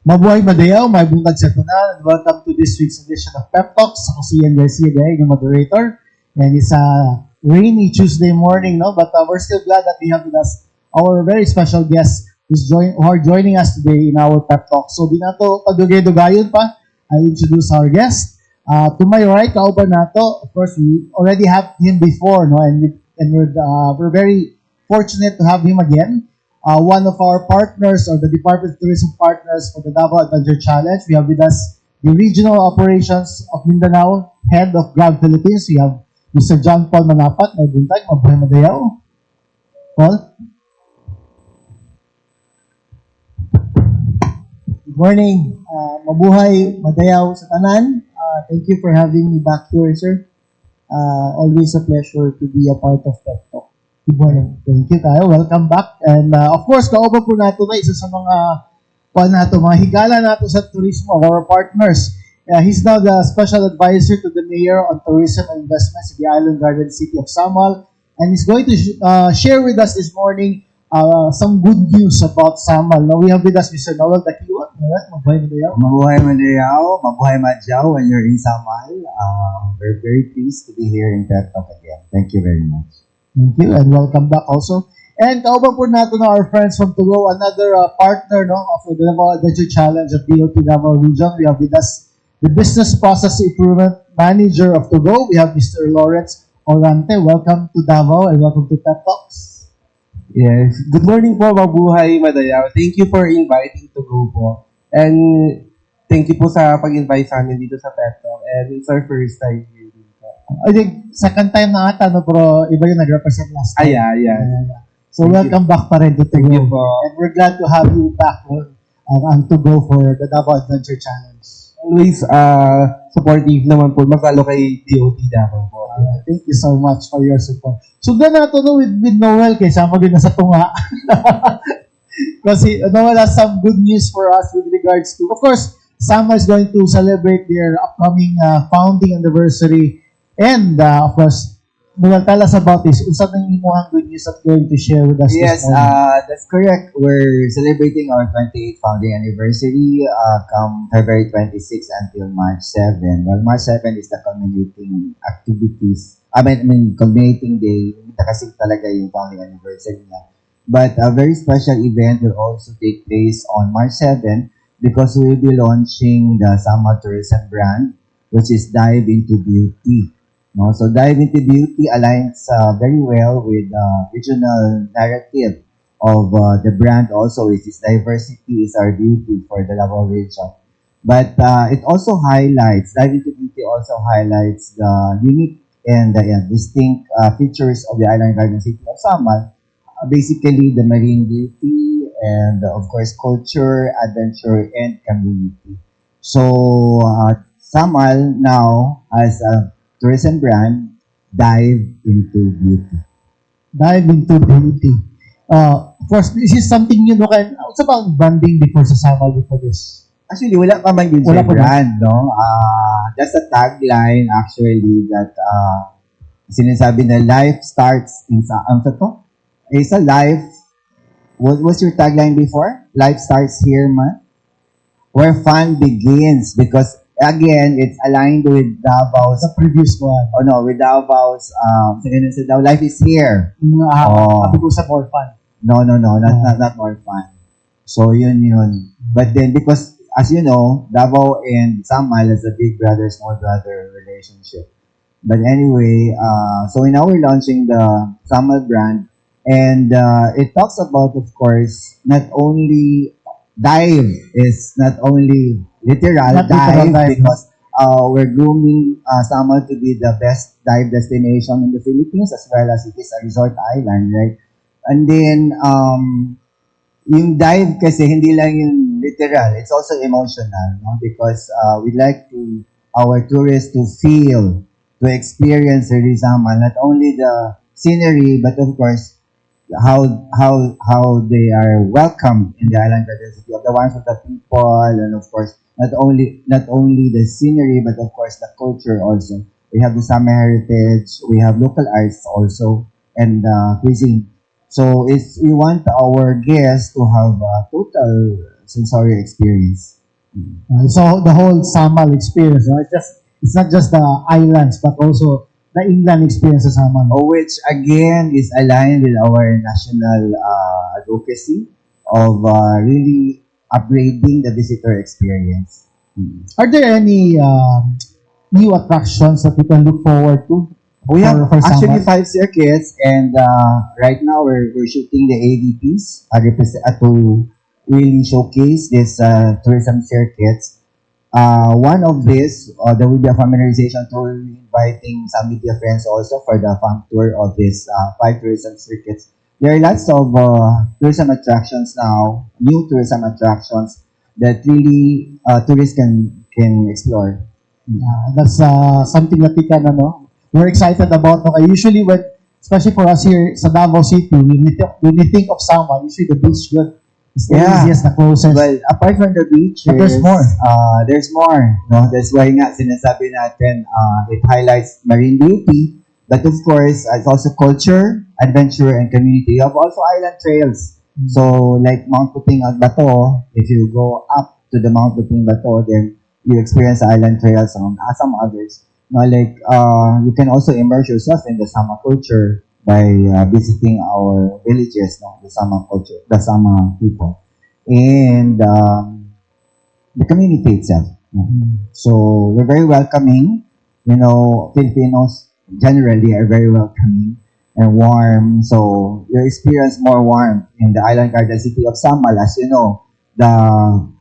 Mabuhay Madayaw, may buntag sa tanan, and welcome to this week's edition of Pep Talks. Ako si Ian Garcia, yung moderator. And it's a rainy Tuesday morning, no? But we're still glad that we have with us our very special guests who are joining us today in our Pep Talk. So, di na to padugay-dugayon pa. I'll introduce our guest. To my right, kauban nato, of course, we already have him before, no? And we're very fortunate to have him again. One of our partners or the Department of Tourism partners for the Davao Adventure Challenge. We have with us the Regional Operations of Mindanao, Head of Grab Philippines. We have Mr. John Paul Manapat. Mabuntag, mabuhay Madayaw. Paul? Good morning. Mabuhay Madayaw sa tanan. Thank you for having me back here, sir. Always a pleasure to be a part of Pep Talk. Good morning. Thank you tayo. Welcome back. And of course, kauban po nato na isa sa mga higala nato sa turismo, our partners. He's now the special advisor to the mayor on tourism and investments in the Island Garden City of Samal. And he's going to share with us this morning some good news about Samal. Now we have with us Mr. Noel Dakiwa. Mabuhay Madayaw. Mabuhay Madayaw. Mabuhay Madyaw when you're in Samal. We're very pleased to be here in Pep Talk again. Thank you very much. Thank you and welcome back also. And kauban po natin our friends from Tugo, another partner of the Davao Adventure Challenge of DOT Davao Region. We have with us the Business Process Improvement Manager of Tugo. We have Mr. Lawrence Orante. Welcome to Davao and welcome to Pep Talks. Yes. Good morning po, Mabuhay Madayaw. Thank you for inviting Tugo po. And thank you po sa pag-invite sa amin dito sa Pep Talk. And it's our first time here dito. I think second time na ata, no, pero iba yung nag-represent last time. So welcome back pa rin to Tugo. Thank you po. And we're glad to have you back on Tugo for the Davao Adventure Challenge. Always supportive naman po. Mas lalo kay DOT Davao po. Thank you so much for your support. So na to no, with Noel, kay sama din na sa tunga. Kasi Noel has some good news for us with regards to, of course, Sama is going to celebrate their upcoming founding anniversary. And, of course, Noel, tell us about this. Unsa nang imuhang good news that you're going to share with us Yes, this morning? that's correct. We're celebrating our 28th founding anniversary come February 26 until March 7. Well, March 7 is the culminating activities. Culminating day. Kasi talaga yung founding anniversary niya. But a very special event will also take place on March 7 because we will be launching the Sama Tourism brand, which is Dive into Beauty. No? So Dive into Beauty aligns very well with the regional narrative of the brand also, which is diversity is our beauty for the Davao region. But it also highlights, Dive into Beauty also highlights the unique and distinct features of the Island Garden City of Samal. Basically, the marine beauty and of course culture, adventure, and community. So Samal now has a tourism brand, Dive into Beauty. Dive into Beauty. Of course, this is something new. No? What's about branding before sa Sama before this? Actually, wala pa man yun Wala sa pa brand, no? That's a tagline actually that sinasabi na life starts in to? It's a life. What's your tagline before? Life starts here, man. Where fun begins because again, it's aligned with Davao's Sa previous one. with Davao's life is here. Sabi ko sa more fun. No, not more fun. So yun. But then because as you know, Davao and Samal is a big brother, small brother relationship. But anyway, so now we're launching the Samal brand, and it talks about, of course, not only dive is not only literal Not dive, literal dive, because we're grooming Samal to be the best dive destination in the Philippines as well as it is a resort island, right? And then yung dive kasi hindi lang yung literal, it's also emotional, no? Because we like to our tourists to feel, to experience the Rizama, not only the scenery but of course how they are welcomed in the Island Garden City, of the ones of the people, and of course not only the scenery but of course the culture also. We have the Sama heritage, we have local arts also, and cuisine. So we want our guests to have a total sensory experience. So the whole Samal experience, no? It's not just the islands, but also the inland experience sa Samal. Which again is aligned with our national advocacy of really upgrading the visitor experience. Are there any new attractions that we can look forward to? We have for actually Samal? 5 circuits, and right now we're shooting the AVPs to really showcase this tourism circuits. One of this, there will be a familiarization tour, inviting some media friends also for the farm tour of this 5 tourism circuits. There are lots of tourism attractions now, new tourism attractions that really tourists can explore. That's something that we're excited about. Okay? Usually especially for us here sa Davao City, when we think of Samal, usually the beach good. It's the Yeah. easiest, the closest. Well, apart from the beach, But there's more. There's more. No? That's why nga sinasabi natin, it highlights marine beauty, but of course, it's also culture, adventure, and community. You have also island trails. So, like Mount Puting at Bato, if you go up to the Mount Puting Bato, then you experience island trails and some others. No, like, you can also immerse yourself in the Sama culture by visiting our villages, no, the Sama culture, the Sama people, and the community itself. No? So we're very welcoming. You know, Filipinos generally are very welcoming and warm. So you experience more warmth in the island garden city of Samal. As you know, the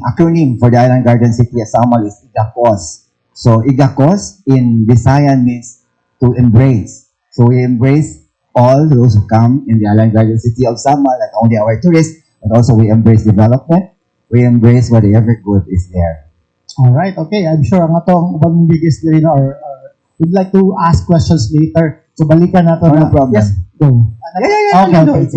acronym for the island garden city of Samal is IGACOS. So IGACOS in Visayan means to embrace. So we embrace all those who come in the island garden city of Samal, not only our tourists, but also we embrace development. We embrace whatever good is there. All right, okay. I'm sure ang atong ubang biggest rin or would like to ask questions later. So balikan nato No na. problem. Yes, go. Yeah, Okay, okay.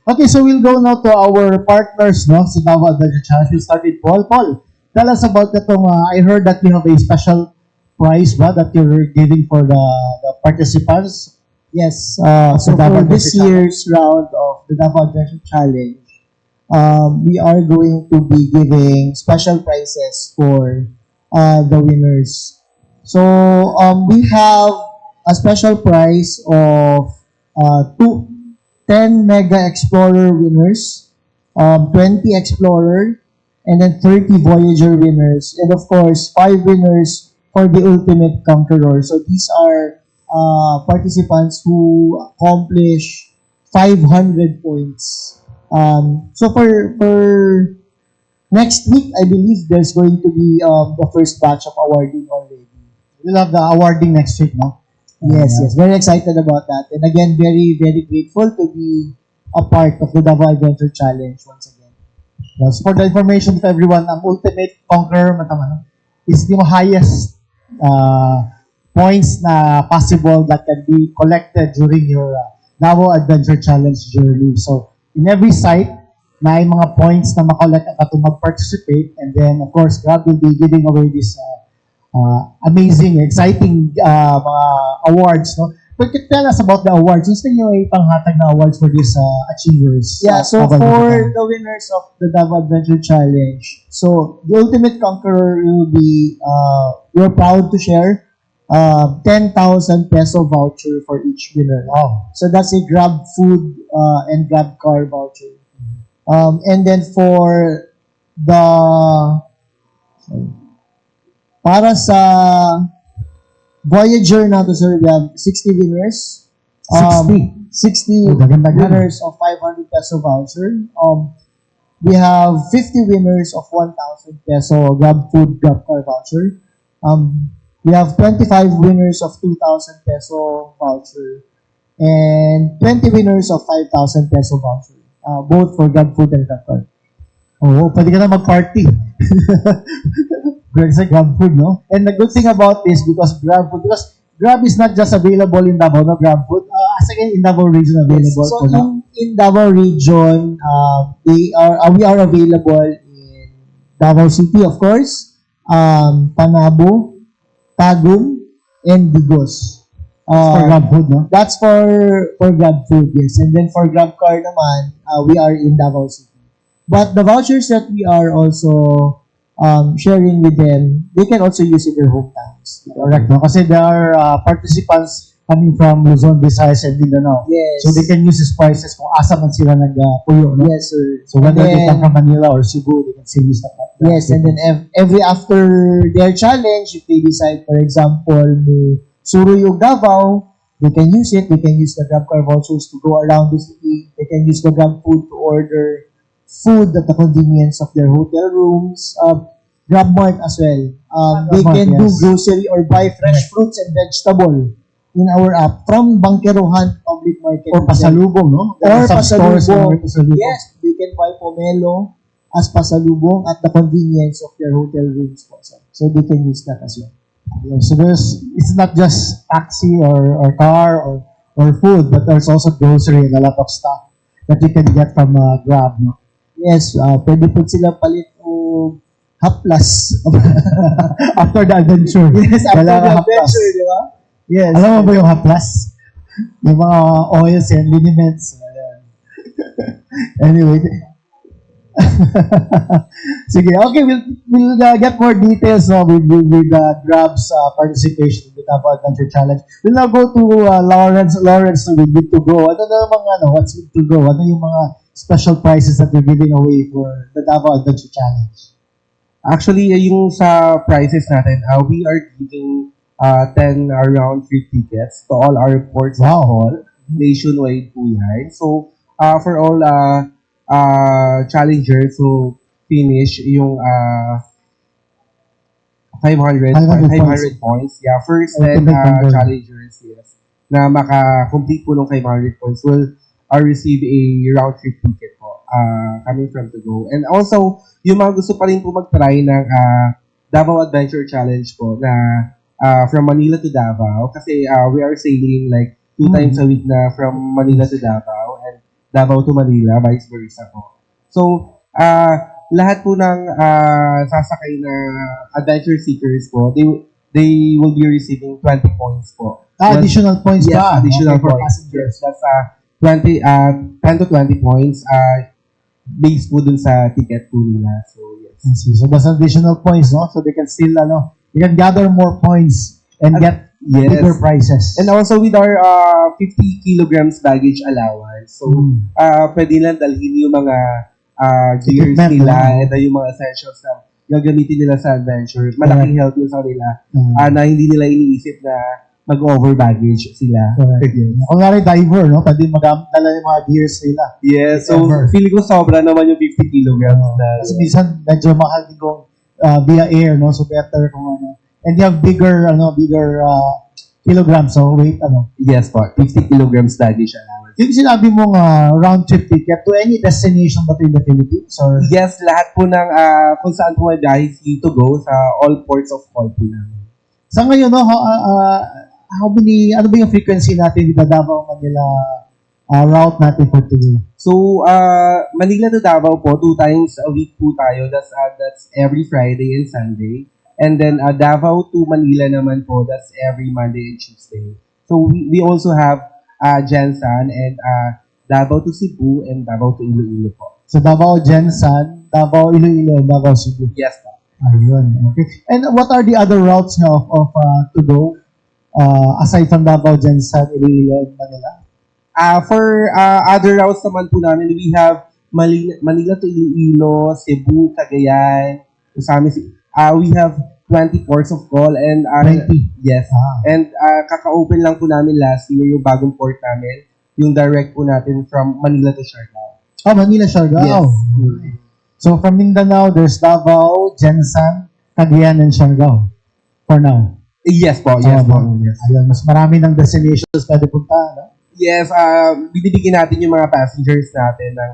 Okay, so we'll go now to our partners, no, sa Davao Adventure Challenge. We'll start with Paul. Paul, tell us about itong, I heard that you have a special prize ba that you're giving for the participants. Yes. Davao So for this Adventure year's round of the Davao Adventure Challenge, we are going to be giving special prizes for the winners. So we have a special prize of 10 Mega Explorer winners, 20 Explorer, and then 30 Voyager winners, and of course 5 winners for the Ultimate Conqueror. So these are participants who accomplish 500 points. So for next week, I believe there's going to be the first batch of awarding already. We'll have the awarding next week, no? Yes. Very excited about that. And again, very, very grateful to be a part of the Davao Adventure Challenge once again. Yes, for the information to everyone, ang Ultimate Conqueror, is the highest points na possible that can be collected during your Davao Adventure Challenge journey. So, in every site, may mga points na makollect ka to mag-participate, and then, of course, Grab will be giving away this amazing, exciting mga awards, no? But tell us about the awards. Gusto niyo ay panghatag na awards for these achievers? Yeah, so Davao for Adventure. the winners of the Davao Adventure Challenge, so the Ultimate Conqueror will be, we're proud to share 10,000 peso voucher for each winner. Wow. So that's a Grab food and Grab car voucher. And then for the para sa Voyager nato, sir, we have 60 winners. 60 Maganda yan. winners of 500 peso voucher. We have 50 winners of 1,000 peso Grab food, Grab car voucher. We have 25 winners of 2,000 peso voucher. And 20 winners of 5,000 peso voucher. Both for Grab food and Grab car. Oo, pwede ka na mag-party. Grab sa Grab food, no? And the good thing about this, because Grab is not just available in Davao, no? Grab food, as again, in Davao region available. So for now. in Davao region, we are available in Davao City, of course, Panabo, Tagum, and Digos. For Grab food, no? That's for Grab food, yes. And then for Grab car naman, we are in Davao City. But the vouchers that we are also sharing with them, they can also use in their hometowns. Correct, no? Kasi there are participants coming from Luzon, Visayas, and Mindanao. Yes. So they can use these prices kung asa man sila nag-puyo, no? Yes, sir. So whether And they then- come from Manila or Cebu, they can still use that. Yes, and then every after their challenge, if they decide, for example, ni Suruy o Davao, they can use it. They can use the GrabCar vouchers to go around the city. They can use the Grab Food to order food at the convenience of their hotel rooms. GrabMart as well. They GrabMart, can do yes. grocery or buy fresh fruits and vegetable in our app from Bangkerohan Public Market. Or pasalubong, no? There Or are some stores na may pasalubong. pasalubong. Yes, they can buy pomelo as pasalubong at the convenience of their hotel rooms po, sir. So they can use that as well. Yeah, so it's not just taxi or car or food, but there's also grocery and a lot of stuff that you can get from Grab, no? Yes, pwede po sila palit o haplas. After the adventure. Yes, after the Kailangan haplas. adventure, di ba? Yes. Alam mo ba yung haplas? Yung mga oils and liniments. Ayan. Anyway. Sige, okay, we'll get more details no, with Grab's participation in the Davao Adventure Challenge. We'll now go to Lawrence. Lawrence, with Good to Go. Ano na mga, what's Good to Go? Ano yung mga special prizes that you're giving away for the Davao Adventure Challenge? Actually, yung sa prices natin, we are giving 10 round trip tickets to all our ports of call, nationwide po yan. So, for all challengers who finish yung 500 points. Yeah, first 10 Ultimate number. challengers, yes, na maka-complete po ng 500 points will receive a round trip ticket po coming from To Go. And also, yung mga gusto pa rin po mag-try ng Davao Adventure Challenge po na from Manila to Davao kasi we are sailing like 2 times a week na from Manila to Davao and Davao to Manila, vice versa po. So, lahat po ng sasakay na adventure seekers po, they will be receiving 20 points po. Additional points Yes, pa. additional for points. passengers. Yes, that's 10 to 20 points based po dun sa ticket po nila. So, yes. I see. So that's additional points, no? So they can still, you can gather more points and get Yes. bigger prizes. And also with our 50 kilograms baggage allowance. So, pwede lang dalhin yung mga gears Equipment, nila no? and yung mga essentials na gagamitin nila sa adventure. Malaking help yun sa kanila Mm. na hindi nila iniisip na mag-over baggage sila. Correct. Kung nga rin diver, no? Pwede dala yung mga gears nila. Yes, so Ever. feeling ko sobra naman yung 50 kilograms na. Kasi minsan medyo mahal din kung via air, no? So better kung ano. And you have bigger kilograms, so weight, Yes po, 50 kilograms baggage allowance. Yung sinabi mong round trip ticket to any destination ba in the Philippines? Or Yes, lahat po ng kung saan po guys to go sa all ports of call po namin. sa ngayon, no? How many, ano ba yung frequency natin dito Davao, Manila route natin for today? So, Manila to Davao po, 2 times a week po tayo. That's every Friday and Sunday. And then Davao to Manila naman po, that's every Monday and Tuesday. So, we also have Jensan and Davao to Cebu and Davao to Iloilo po. So Davao, Jensan, Davao, Iloilo, and Davao, Cebu. Yes po. Ayun. Okay. And what are the other routes now of to go aside from Davao, Jensan, Iloilo, and Manila? For other routes naman po namin, we have Manila to Iloilo, Cebu, Cagayan, we have 20 ports of call and 20? Yes. And kaka-open lang po namin last year yung bagong port namin, yung direct po natin from Manila to Siargao. Manila, Siargao. Yes. So from Mindanao, there's Davao, Jensan, Cagayan, and Siargao. For now. Yes po, yes po. Yes. Ayun, mas marami ng destinations pwede punta, no? Yes, binibigyan natin yung mga passengers natin ng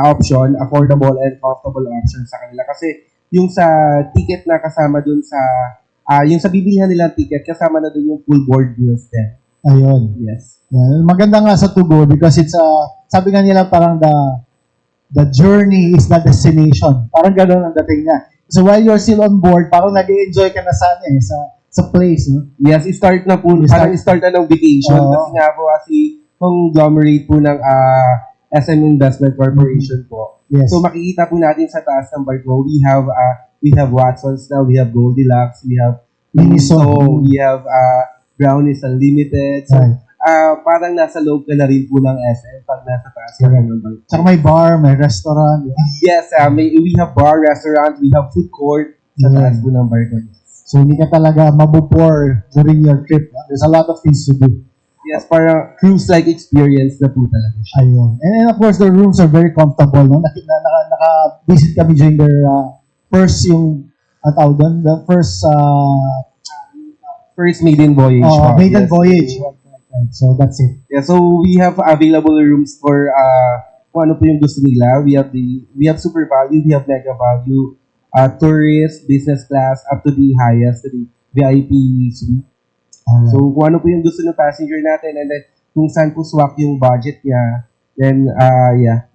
option, affordable and comfortable options sa kanila. Kasi yung sa ticket na kasama dun sa, yung sa bibilihan nilang ticket, kasama na dun yung full board meals din. Ayun. Yes. Yeah, maganda nga sa to go because it's sabi nga nila parang the journey is the destination. Parang gano'n ang dating niya. So while you're still on board, parang nag-enjoy ka na sa place, no? Yes, start na po, parang start na ng vacation. Oo. Kasi nga po, kasi conglomerate po ng SM Investment Corporation po. Yes. So makikita po natin sa taas ng barko, we have Watsons now, we have Goldilocks, we have Miniso. Miniso, we have Brownies Unlimited. So Right. parang nasa loob ka na rin po ng SM pag nasa taas ka Correct. ng barko. Tsaka may bar, may restaurant. Yes, we have bar, restaurant, we have food court sa taas po ng barko. So hindi ka talaga mabupor during your trip. There's a lot of things to do. Yes, parang cruise-like experience na po talaga siya. Ayun. And of course, the rooms are very comfortable. No? Naka-visit kami during their first yung, ang tawag doon, the first First maiden voyage. maiden Yes. voyage. Right. So that's it. Yeah, so we have available rooms for kung ano po yung gusto nila. We have super value, we have mega value, tourist, business class, up to the highest, to the VIP suite. Alright. So kung ano po yung gusto ng passenger natin, and then kung saan po swak yung budget niya, then yeah,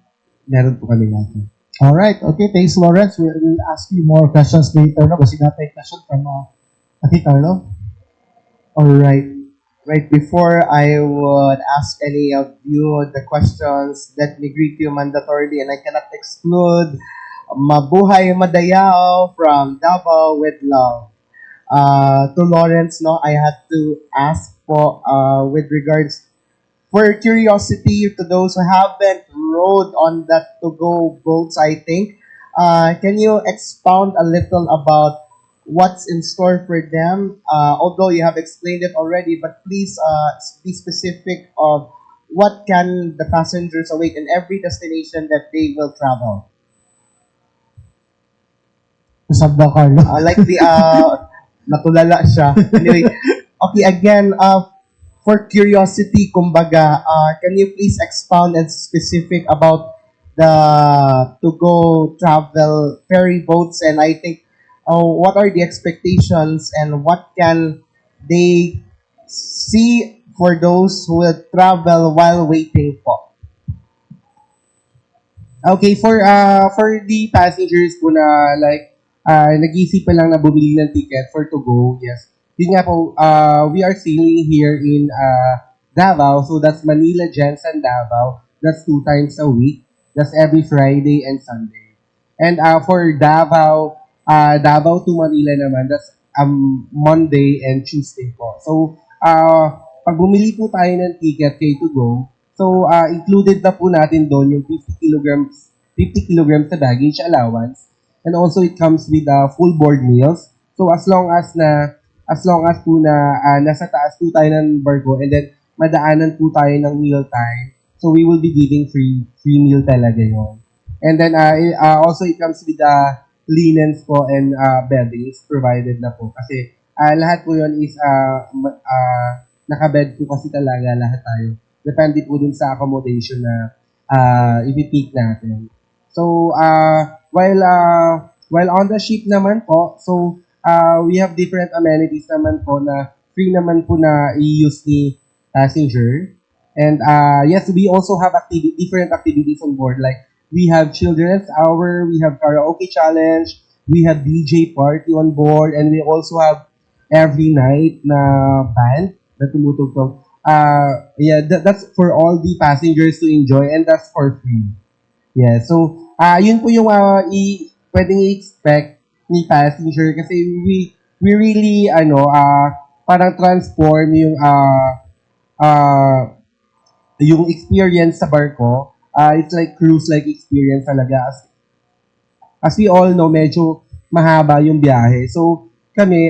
meron po kami natin. All right. Okay. Thanks, Lawrence. We'll ask you more questions later. No? Kasi natin question from Ati Carlo. All right. Right before I would ask any of you the questions, let me greet you mandatorily, and I cannot exclude Mabuhay Madayao from Davao with love. To Lawrence, no, I had to ask po with regards for curiosity to those who haven't rode on that to-go boats, I think. Can you expound a little about what's in store for them? Although you have explained it already, but please be specific of what can the passengers await in every destination that they will travel. Usap daw, Carlo. Like the natulala siya. Anyway, okay, again, for curiosity, kumbaga, can you please expound and specific about the to-go travel ferry boats, and I think what are the expectations and what can they see for those who will travel while waiting po? Okay, for the passengers po na like nag-iisip pa lang na bumili ng ticket for to go, yes. Yun nga po, we are sailing here in Davao, so that's Manila, Jensen, Davao. That's 2 times a week. That's every Friday and Sunday. And for Davao to Manila naman, that's Monday and Tuesday po. So, pag bumili po tayo ng ticket kay to go, so included na po natin doon yung 50 kilograms sa baggage allowance. And also it comes with full board meals. So as long as po na nasa taas po tayo ng barko and then madaanan po tayo ng meal time, so we will be giving free meal talaga yon. And then also it comes with linens po and beddings provided na po. Kasi lahat po yon is nakabed po kasi talaga lahat tayo. Depende po dun sa accommodation na ipipick natin. So while on the ship naman po, so we have different amenities naman po na free naman po na i-use ni passenger. And yes, we also have different activities on board. Like we have children's hour, we have karaoke challenge, we have DJ party on board, and we also have every night na band na tumutugtog. Yeah, that's for all the passengers to enjoy, and that's for free. Yeah, so yun po yung pwedeng i-expect ni passenger kasi we really parang transform yung experience sa barko. It's like cruise-like experience talaga. As we all know, medyo mahaba yung biyahe. So kami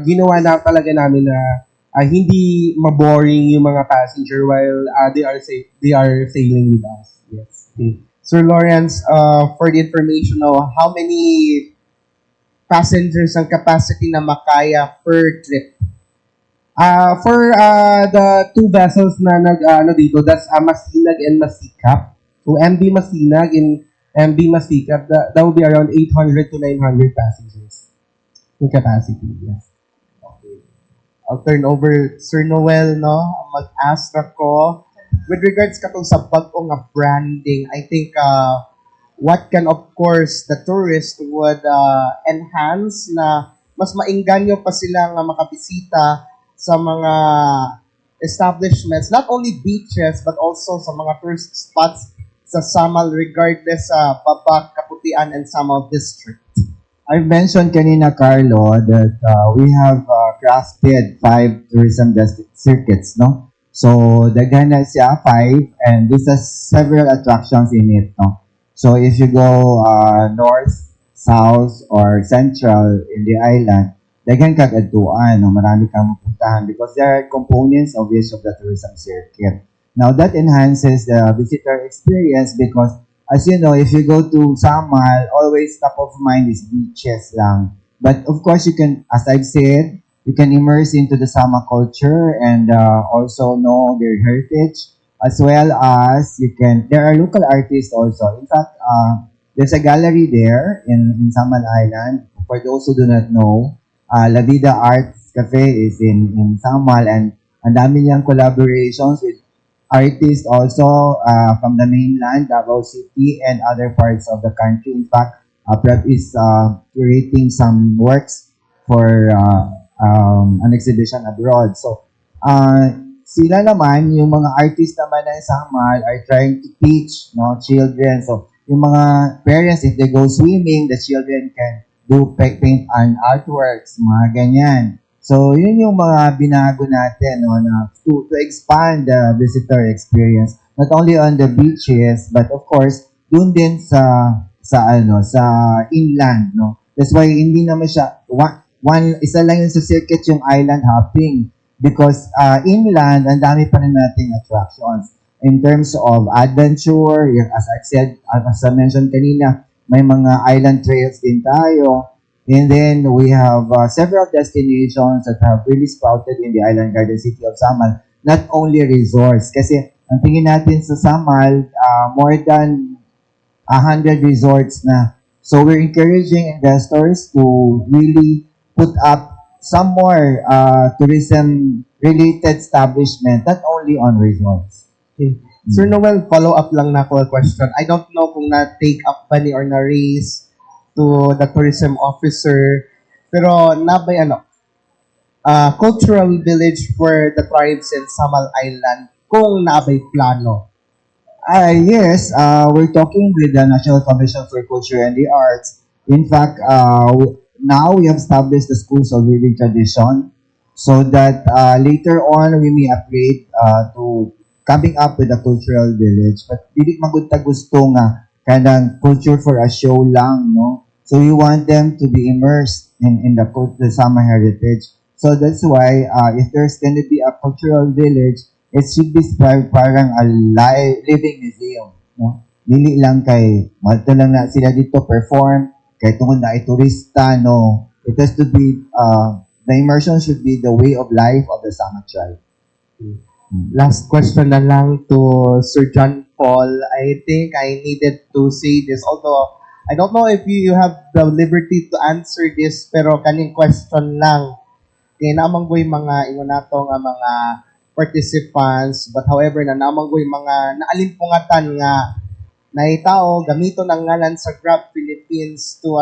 ginawa na talaga namin na hindi maboring yung mga passenger while they are sailing with us. Yes. Okay. Sir Lawrence, for the information, how many passengers ang capacity na makaya per trip? For the 2 vessels na dito, that's Masinag and Masikap. So MV Masinag and MV Masikap, that will be around 800 to 900 passengers in capacity. Yes. Okay. I'll turn over Sir Noel, no? Mag-ask ako. With regards katong sa bag-o nga branding, I think what can of course the tourist would enhance na mas mainganyo pa sila nga makabisita sa mga establishments, not only beaches, but also sa mga tourist spots sa Samal regardless sa Babak, Kaputian, and Samal District. I've mentioned kanina, Carlo, that we have crafted 5 tourism circuits, no? So, daghan na siya, 5, and this has several attractions in it, no? So, if you go north, south, or central in the island, daghan kag adtuan, no? Marami kang mapuntahan because there are components of each of the tourism circuit. Now, that enhances the visitor experience because as you know, if you go to Samal, always top of mind is beaches lang. But of course, you can, as I've said, you can immerse into the Sama culture and also know their heritage, as well as there are local artists also. In fact, there's a gallery there in Samal Island. For those who do not know, La Vida Arts Cafe is in Samal, and ang dami niyang collaborations with artists also from the mainland, Davao City, and other parts of the country. In fact, Prep is curating some works for an exhibition abroad. So, sila naman, yung mga artists naman ng Samal are trying to teach children. So, yung mga parents, if they go swimming, the children can do paint and artworks, mga ganyan. So, yun yung mga binago natin to expand the visitor experience not only on the beaches but of course dun din sa inland, no. That's why hindi naman siya isa lang yun sa circuit yung island hopping because inland ang dami pa rin nating attractions in terms of adventure, as I said, as I mentioned kanina, may mga island trails din tayo. And then we have several destinations that have really sprouted in the island garden city of Samal. Not only resorts, kasi ang tingin natin sa Samal, more than 100 resorts na. So we're encouraging investors to really put up some more tourism-related establishment, not only on resorts. Okay. Sir Noel, follow-up lang na ako a question. I don't know kung na-take up ba ni or na-raise to the tourism officer, pero nabay cultural village for the tribes in Samal Island kung nabay plano. Yes, we're talking with the National Commission for Culture and the Arts. In fact, now we have established the Schools of Living Tradition so that later on we may upgrade to coming up with a cultural village. But dili magud ta gusto nga kanang culture for a show lang, no? So we want them to be immersed in the Sama heritage. So that's why if there's going to be a cultural village, it should be parang a living museum. No? Dili lang kay, malta lang na sila dito perform, kay tungod na ay turista, no. It has to be, the immersion should be the way of life of the Sama tribe. Last question na lang to Sir John Paul. I think I needed to say this, although I don't know if you have the liberty to answer this, pero kaning question lang. Kaya namanggoy mga ingon nato nga mga participants, but however na namanggoy mga naalimpungatan nga naitao gamito ng ngalan sa Grab Philippines to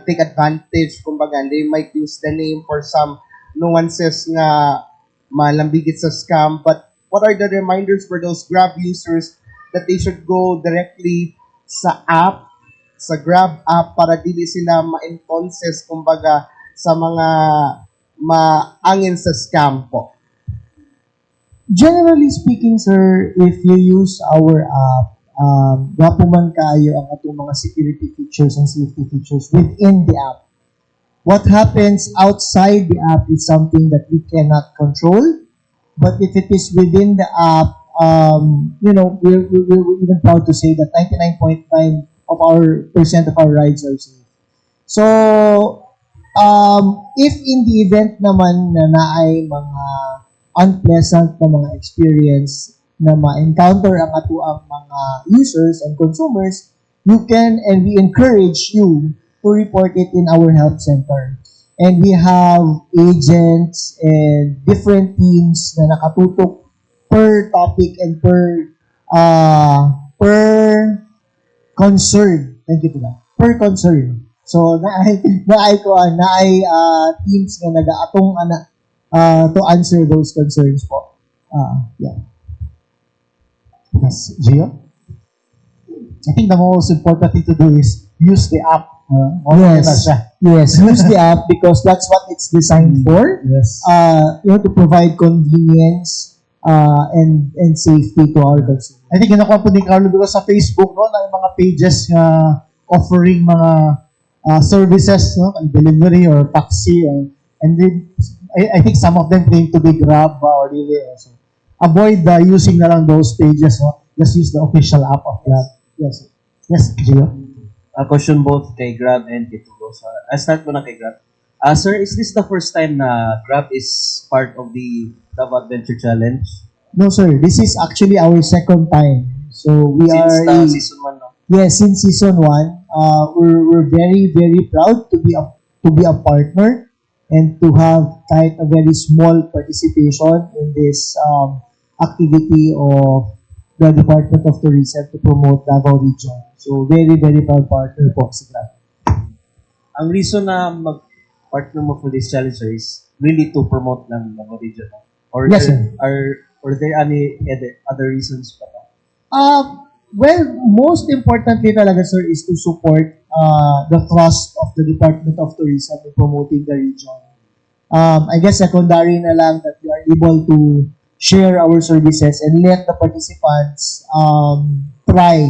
take advantage, kumbaga they might use the name for some nuances nga malambigit sa scam. But what are the reminders for those Grab users that they should go directly sa app, sa Grab app, para dili sila ma-entonces, kumbaga, sa mga maangin sa scam po? Generally speaking, sir, if you use our app, wapo man kaayo ang atong mga security features and safety features within the app. What happens outside the app is something that we cannot control. But if it is within the app, we're even proud to say that 99.9% of our rides are safe. So, if in the event naman na naay mga unpleasant na mga experience na ma-encounter ang atuang mga users and consumers, you can and we encourage you to report it in our help center. And we have agents and different teams na nakatutok per topic and per concern. Thank you to that. Per concern. So naay teams nga nagaatong to answer those concerns po. Yeah. Yes, Gio? I think the most important thing to do is use the app. Yes. Yes, use the app because that's what it's designed for. Yes. To provide convenience and safety to our consumers. I think ginakuha po ni Carlo because sa Facebook, no, na yung mga pages na offering mga services, no, like delivery or taxi, and then I think some of them claim to be Grab or really. So avoid using na lang those pages, no? Just use the official app of Grab. Yes. Yes, Gio? A question both kay Grab and kay Tugo. So, I'll start muna kay Grab. Sir, is this the first time na Grab is part of the Davao Adventure Challenge? No, sir. This is actually our second time. So we Since are season 1, no? yes, since season 1, we're very very proud to be a partner and to have kahit a very small participation in this activity of the Department of Tourism to promote Davao Region. So very very proud partner po si Grab. Ang reason na mag-partner mo for this challenge sir, is really to promote ng Davao Region. No? Or Yes, sir. Are there any other reasons pa? Well, most importantly talaga, sir, is to support the thrust of the Department of Tourism in promoting the region. I guess secondary na lang that we are able to share our services and let the participants try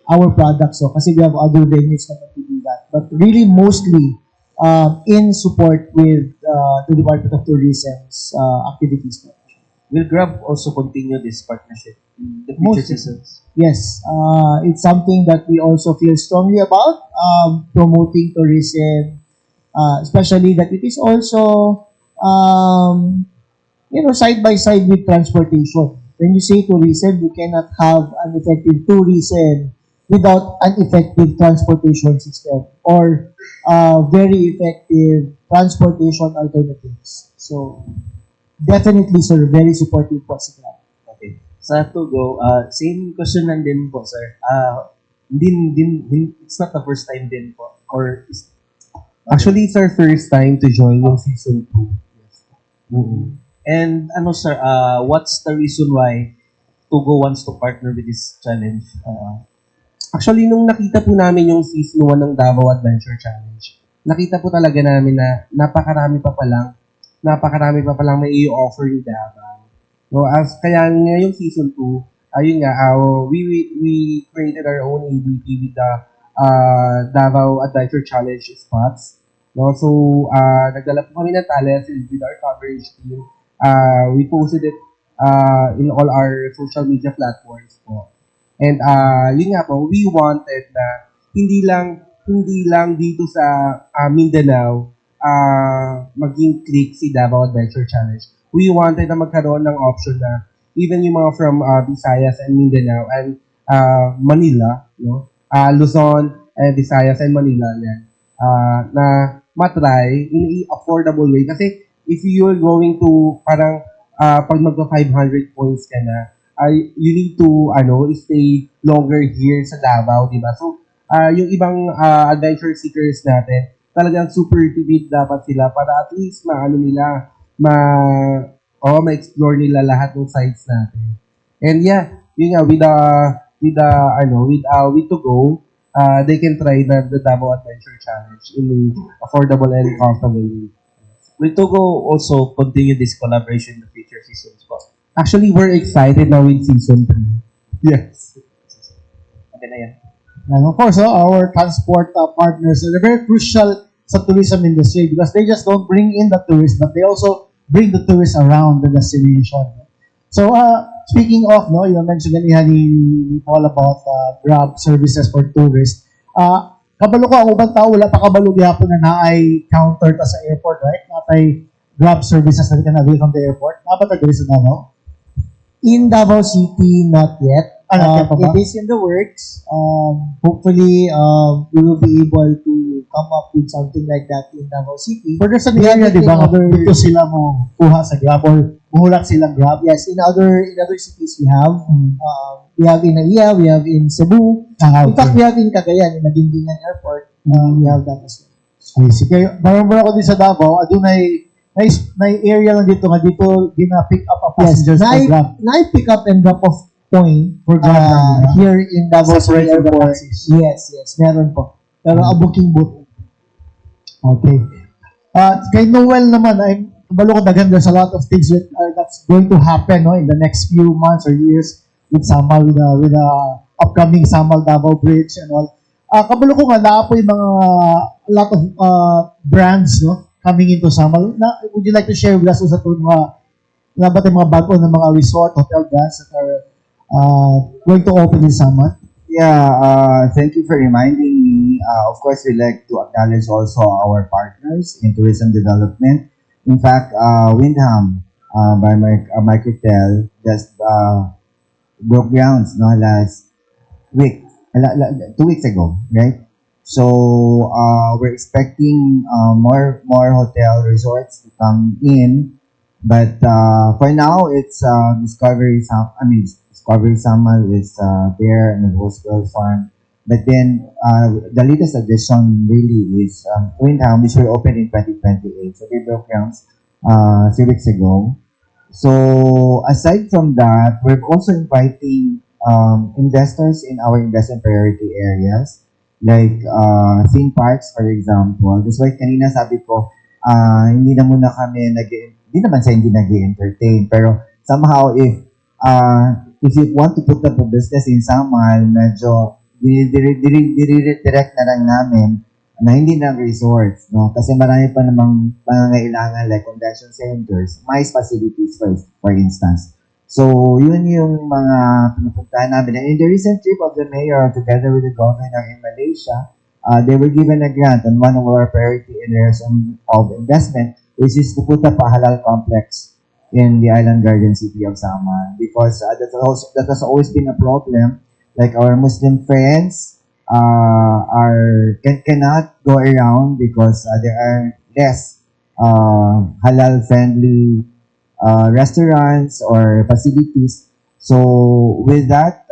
our products. So, kasi we have other venues naman to do that. But really, mostly in support with the Department of Tourism's activities. Will Grab also continue this partnership in the future Most- seasons? Yes, it's something that we also feel strongly about, promoting tourism, especially that it is also, side by side with transportation. When you say tourism, you cannot have an effective tourism without an effective transportation system or very effective transportation alternatives. So, definitely, sir, very supportive po si Grab. Okay. Sa Tugo, same question lang din po, sir. It's not the first time din po. Or is, Actually, it's our first time to join yung season 2. and ano sir, what's the reason why Tugo wants to partner with this challenge? Actually, nung nakita po namin yung season 1 ng Davao Adventure Challenge, nakita po talaga namin na napakarami pa palang may i-offer yung Davao. No, kaya ngayong season 2, ayun nga, we created our own ABP with the Davao Adventure Challenge spots. No, so nagdala po kami ng talents with our coverage team. We posted it in all our social media platforms po. And yun nga po, we wanted na hindi lang dito sa Mindanao maging click si Davao Adventure Challenge. We wanted na magkaroon ng option na even yung mga from Visayas and Mindanao and Manila, no? Luzon, Visayas and Manila yan, na matry in a affordable way. Kasi if you're going to parang pag magpa 500 points ka na, you need to stay longer here sa Davao, di ba? So, yung ibang adventure seekers natin, talagang super timid dapat sila para at least ma-explore nila lahat ng sites natin. And yeah, yun nga, with to go, they can try the Davao Adventure Challenge in an affordable and comfortable way. Will Tugo also continue this collaboration in the future seasons po? Actually, we're excited now with season 3. Yes. Okay na yan. And of course, our transport partners are very crucial sa tourism industry because they just don't bring in the tourists, but they also bring the tourists around the destination. So, speaking of, you mentioned kanina ni Paul about Grab services for tourists. Kabalo ko, ang ubang tao, wala pa kabalo gihapon na naay counter ta sa airport, right? Naay Grab services na can avail from the airport. Napatag sa Davao? In Davao City, not yet. Not yet pa ba? It is in the works. Hopefully, we will be able to come up with something like that in Davao City. Pero sa area, di ba, dito sila mo kuha sa Grab or muhulak silang Grab. Yes, in other cities we have. We have in Naiya, we have in Cebu. In fact, we have in Cagayan, in Maguindanao Airport. We have that as well. Sige, marunong ako din sa Davao, adunay na area lang dito nga dito gina-pick up ang Yes, passengers for Grab. pick up and drop off point For Grab lang, di ba? here in Davao City Separate from the Airport. taxis. Yes, meron po. Pero a booking booth. Okay. Kay Noel naman, I'm kabalo ko daghan, there's a lot of things that's going to happen no in the next few months or years with Samal, with the upcoming Samal Davao Bridge and all. Kabalo ko nga na po yung mga a lot of brands no coming into Samal. Would you like to share with us sa mga mga bago ng mga resort, hotel brands that are going to open in Samal? Yeah, thank you for reminding me. Of course, we'd like to acknowledge also our partners in tourism development. In fact, Windham by Microtel just broke grounds no last week, 2 weeks ago, right? So we're expecting more hotel resorts to come in, but for now it's Discovery Samal is there and the Roswell Farm. But then the latest addition really is Windham, which will open in 2028. So they broke grounds 3 weeks ago. So aside from that, we're also inviting investors in our investment priority areas like theme parks, for example. That's why kanina sabi ko, hindi na muna kami hindi naman sa hindi nag-entertain, pero somehow if you want to put up a business in Samal, medyo direct na lang namin na hindi na resorts, no? Kasi marami pa namang pangangailangan like convention centers, MICE facilities for instance. So, yun yung mga pinupuntahan namin. And in the recent trip of the mayor, together with the governor in Malaysia, they were given a grant on one of our priority areas of investment, which is to put up a halal complex in the island garden city of Samal. Because that has always been a problem. Like our Muslim friends cannot go around because there are less halal friendly restaurants or facilities. So with that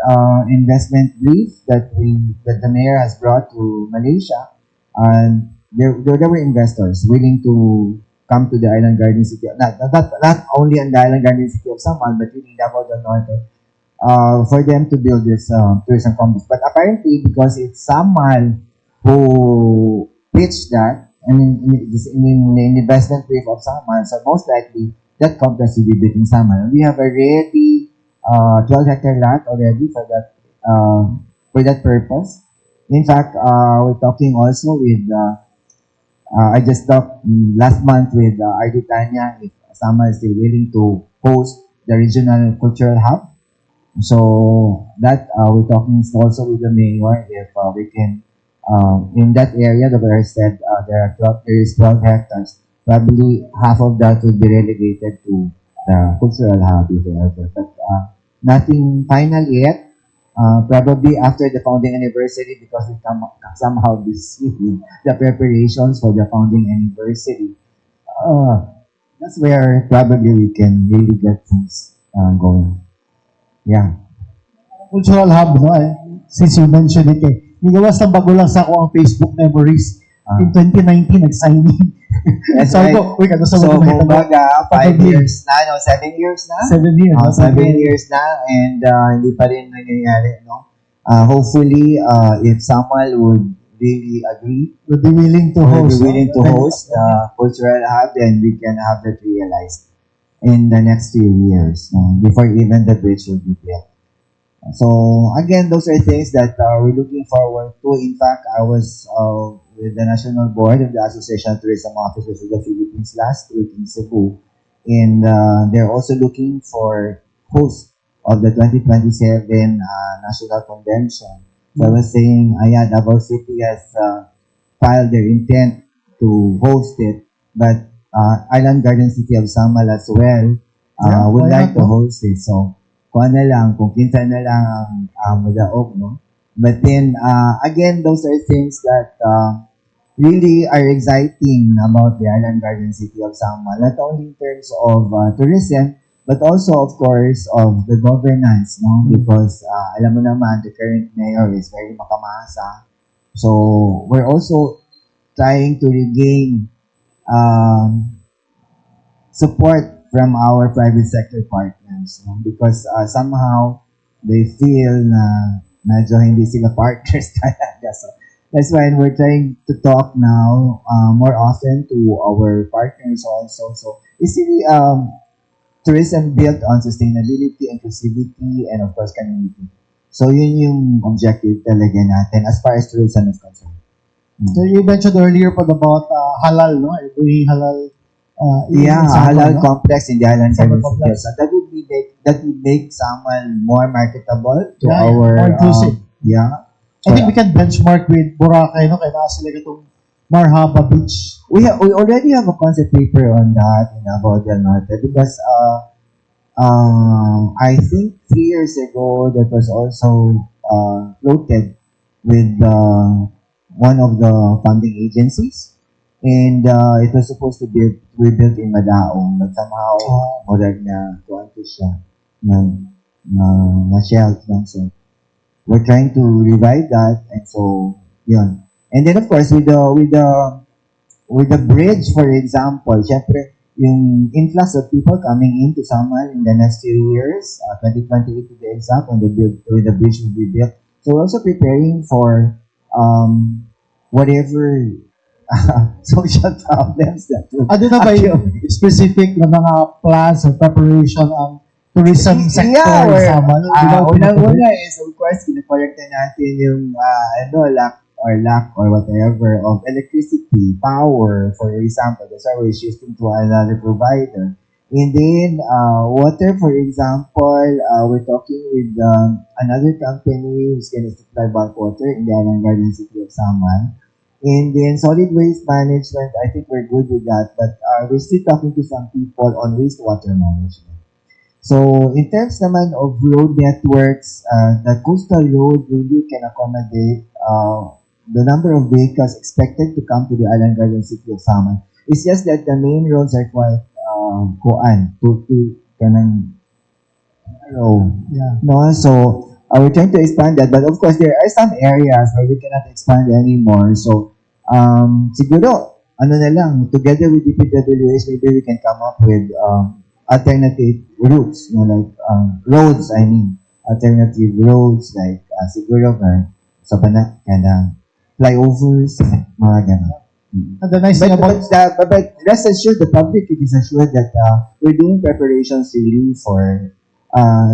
investment brief that the mayor has brought to Malaysia, and there were investors willing to come to the island garden city, not only in the island garden city of Samal, but in Davao del Norte, for them to build this tourism complex. But apparently, because it's Samal who pitched that, in the investment brief of Samal, so most likely that complex will be built in Samal. We have already 12-hectare lot already for that purpose. In fact, we're talking also with I just talked last month with RD Tanya if Samal is still willing to host the regional cultural hub. So that we're talking also with the mayor if we can in that area that I said there is 12 hectares. Probably half of that would be relegated to the cultural hub if ever. But nothing final yet. Probably after the founding anniversary because we somehow busy with the preparations for the founding anniversary. That's where probably we can really get things going. Yeah. Cultural hub, no? Since you mentioned it, nigawas na bago lang sa ako ang Facebook memories. In 2019, nag-signing. That's Sabi right. ko, uy, kano sa So, mga kumbaga, 5 years na, no? 7 years na? 7 years. no? 7 years na, and hindi pa rin nangyayari, no? Hopefully, if someone would really agree, Would be willing to or host. be willing to host the cultural hub, then we can have that realized in the next few years, no? Before even the bridge will be built. So again, those are things that we're looking forward to. In fact, I was with the national board of the Association of Tourism Officers of the Philippines last week in Cebu, and they're also looking for host of the 2027 National Convention. So I was saying, Davao City has filed their intent to host it, but Island Garden City of Samal as well would why like not, to no? host it. So kung ano lang, kung kinsa na lang ang madaog, no? But then, again, those are things that really are exciting about the Island Garden City of Samal, not only in terms of tourism, but also, of course, of the governance, no? Because, alam mo naman, the current mayor is very makamasa. So, we're also trying to regain support from our private sector partners, no? Because somehow they feel na medyo hindi sila partners talaga. So that's why we're trying to talk now more often to our partners also. So it's really tourism built on sustainability, inclusivity, and of course community. So yun yung objective talaga natin as far as tourism is concerned. So you mentioned earlier po about halal, no? Every halal. Yeah, in Samal, halal no? complex in the Island Samal Garden complex. City. So that would make Samal more marketable to Yeah, our more inclusive. yeah. I think we can benchmark with Boracay, no? Kaya nasa sila itong Marhaba Beach. We already have a concept paper on that in Abao del Norte because I think 3 years ago that was also floated with one of the funding agencies, and it was supposed to be built in Madaong, but somehow murag na kuan ko siya na shelf lang. So we're trying to revive that, and so yun. And then of course with the bridge, for example, syempre, yung influx of people coming into Samal in the next few years, 2028 to be exact, when the bridge will be built. So we're also preparing for whatever social problems that will Ano na ba yung specific na mga plans or preparation ang tourism sector Yeah, sa Samal? Di ba, unang-una is, of course, kinakorek na natin yung lack or whatever of electricity, power, for example. That's why we're shifting to another provider. And then, water, for example, we're talking with another company who's going to supply bulk water in the Island Garden City of Samal. And then, solid waste management, I think we're good with that. But we're still talking to some people on wastewater management. So, in terms naman of road networks, the coastal road really can accommodate the number of vehicles expected to come to the Island Garden City of Samal. It's just that the main roads are quite kanang Yeah. no, so we're trying to expand that, but of course there are some areas where we cannot expand anymore. So siguro ano na lang, together with DPWH, maybe we can come up with alternative routes, like roads, I mean, alternative roads like siguro sa kanang flyovers, mga ganun. And the nice thing about But rest assured, the public is assured that we're doing preparations really for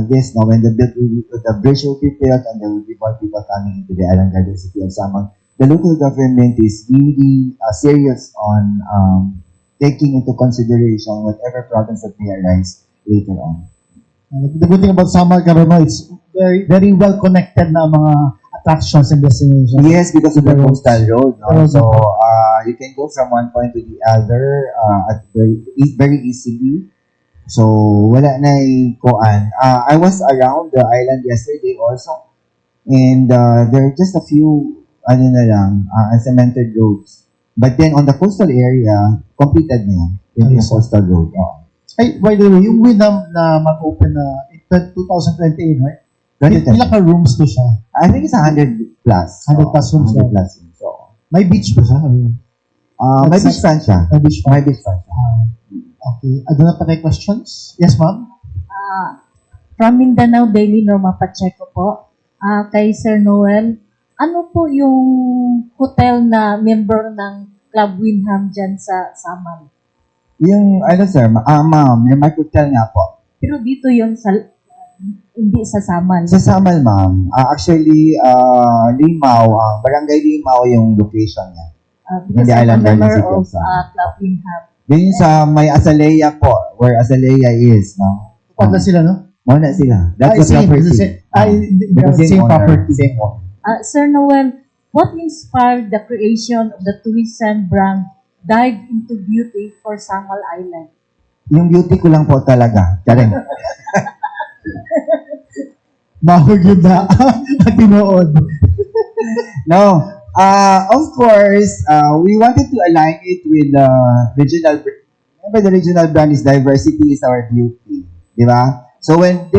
this. Now, when the bridge will be built and there will be more people coming into the Island Garden City of Samal, the local government is really serious on taking into consideration whatever problems that may arise later on. the good thing about Samal Karono, it's very very well connected na mga attractions and destinations. Yes, because of the The roads. coastal road. No? The roads So are- you can go from one point to the other at very easily. So wala na kuan. I was around the island yesterday also, and there are just a few cemented roads. But then on the coastal area, completed na yan. Yung Yes, sir. coastal road. Ay, by the way, yung Winam na mag-open na in 2028, right? Ilang ka rooms to siya? I think it's 100 plus. 100 plus rooms, 100 plus rooms. So, May beach pa siya? may beach front siya. May beach pa. May beach front siya. Okay. Ano na pa kayo questions? Yes, ma'am? From Mindanao Daily, Norma Pacheco po. Kay Sir Noel, ano po yung hotel na member ng Club Windham dyan sa Samal? Yung, sir, ma'am, yung Mike Hotel nga po. Pero dito yun sa, hindi sa Samal. Sa Samal, ma'am, actually, Limaw, Barangay Limaw yung location niya. Because the I'm a Island Garden member City of of Samal. Club Windham. Yun sa may Azalea po, where Azalea is, no? Pag na sila, no? Muna sila. That's the property. Same owner, property. Same owner. Sir Noel, what inspired the creation of the tourism brand Dive into Beauty for Samal Island? Yung beauty ko lang po talaga. Karen. Mahog yun na. At tinood. No. Of course, we wanted to align it with the regional. Remember, the regional brand is diversity is our beauty, di ba? So when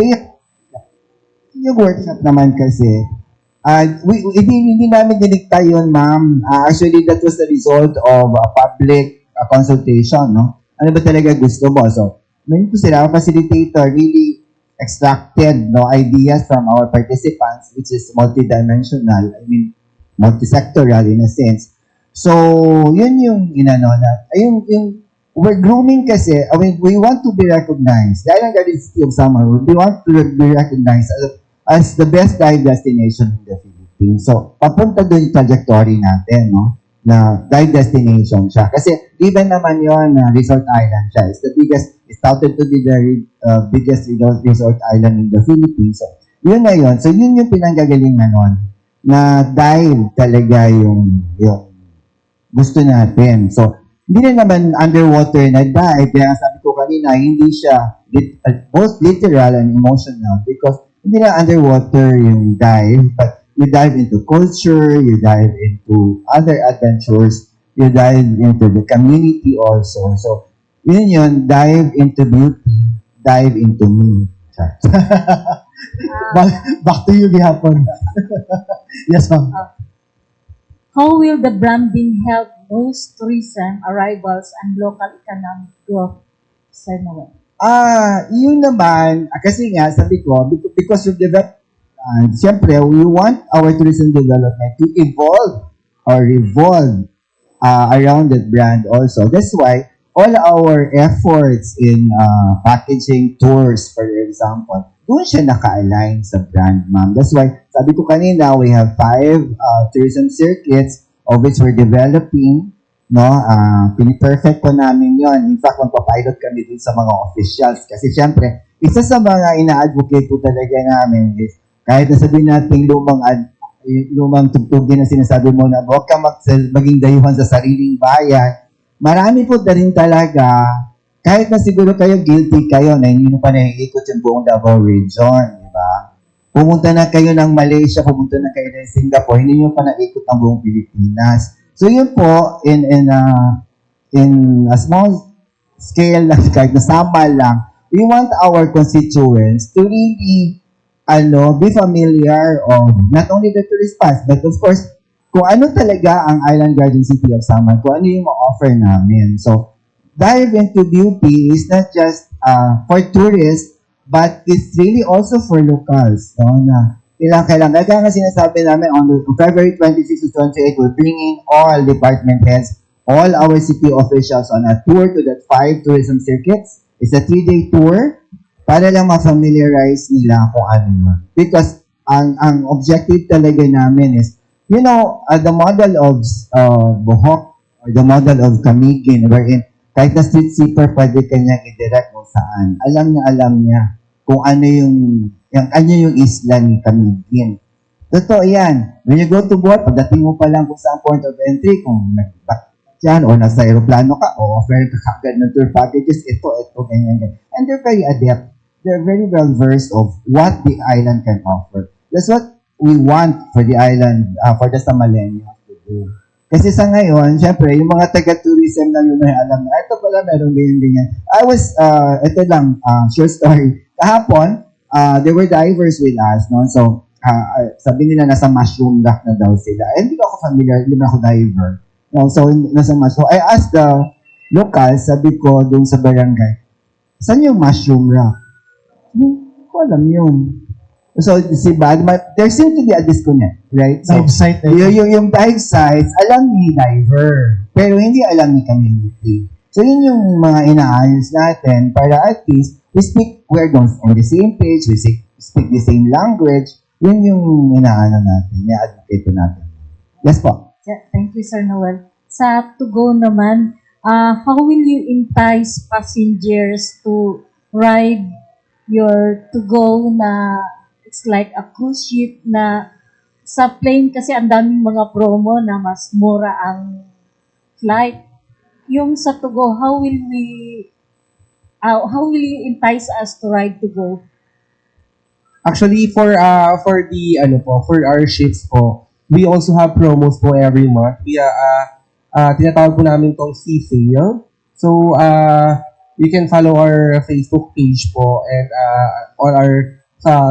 yung workshop naman kasi, hindi namin dinikta yun, ma'am. Actually, that was the result of a public consultation, no? ano ba talaga gusto mo. So, meron po sila, ang facilitator really extracted ideas from our participants, which is multidimensional, I mean, multisectoral in a sense. So, yun yung we're grooming kasi, we want to be recognized. The Island Garden City of Summerwood, we want to be recognized as the best dive destination in the Philippines. So, papunta doon yung trajectory natin, no? Na dive destination siya. Kasi, given naman yun na resort island siya. It's the biggest, it's touted to be the biggest resort island in the Philippines. So, yun na yun. So, yun yung pinanggagalingan nun. Na dive talaga yung gusto natin. So, hindi na naman underwater na dive. Kaya sabi ko kanina, hindi siya both literal and emotional because hindi na underwater yung dive, but you dive into culture, you dive into other adventures, you dive into the community also. So, yun, dive into beauty, dive into me. Back to you, Gihapon. Yes, ma'am. How will the branding help boost tourism arrivals and local economic growth, Sir Noel? Yun naman, kasi nga, sabi ko, because of development, siyempre, we want our tourism development to evolve or revolve around that brand also. That's why all our efforts in packaging tours, for example, doon siya naka-align sa brand, ma'am. That's why, sabi ko kanina, we have 5 tourism circuits of which we're developing, no? Piniperfect po namin yon. In fact, magpapilot kami dun sa mga officials. Kasi syempre, isa sa mga ina-advocate po talaga namin is, kahit na sabihin natin lumang tugtugin na sinasabi mo na huwag ka maging dayuhan sa sariling bayan, marami po na rin talaga, kahit na siguro kayo guilty kayo na hindi nyo pa naiikot yung buong Davao region, di ba? Pumunta na kayo ng Malaysia, pumunta na kayo ng Singapore, hindi nyo pa naikot ang buong Pilipinas. So yun po, in a small scale, kahit nasama lang, we want our constituents to really be familiar of not only the tourist spots, but of course, kung ano talaga ang Island Garden City of Samar, kung ano yung ma-offer namin. So, dive into beauty is not just for tourists, but it's really also for locals. No? Na kailangan. Kaya nga sinasabi namin on February 26 to 28, we're bringing all department heads, all our city officials on a tour to that 5 tourism circuits. It's a 3-day tour para lang ma-familiarize nila kung ano yun. Because ang objective talaga namin is, the model of Bohok or the model of Camiguin, wherein kahit na street sweeper, pwede kanyang i-direct kung saan. Alam niya kung ano yung isla ni Camiguin. Totoo yan. When you go to board, pagdating mo pa lang kung saan point of entry, kung nag-back dyan, o nasa aeroplano ka, o offer ka kagad ng tour packages, ito, ganyan. And they're very adept. They're very well versed of what the island can offer. That's what we want for the island, for the Samalenia to do. Kasi sa ngayon, syempre, yung mga taga-tourism lang yung may alam na, ito pala meron ganyan. Ito lang, short story. Kahapon, there were divers with us, no? So, sabi nila nasa mushroom rock na daw sila. Hindi ako familiar, hindi na ako diver. No? So, nasa mushroom. I asked the locals, sabi ko doon sa barangay, saan yung mushroom rock? Hindi ko alam yun. So, there seems to be a disconnect, right? So, Dive site. yung dive sites, alam ni diver, pero hindi alam ni community. So, yun yung mga inaayos natin para at least we're on the same page, we speak the same language. Yun yung inaano natin, i-advocate natin. Yes po. Thank you, Sir Noel. Sa to go naman, how will you entice passengers to ride your to go na it's like a cruise ship na sa plane kasi ang daming mga promo na mas mura ang flight. Yung sa to go, how will you entice us to ride to go? Actually, for our ships po, we also have promos po every month. We tinatawag po namin tong sea sale. So, you can follow our Facebook page po and on our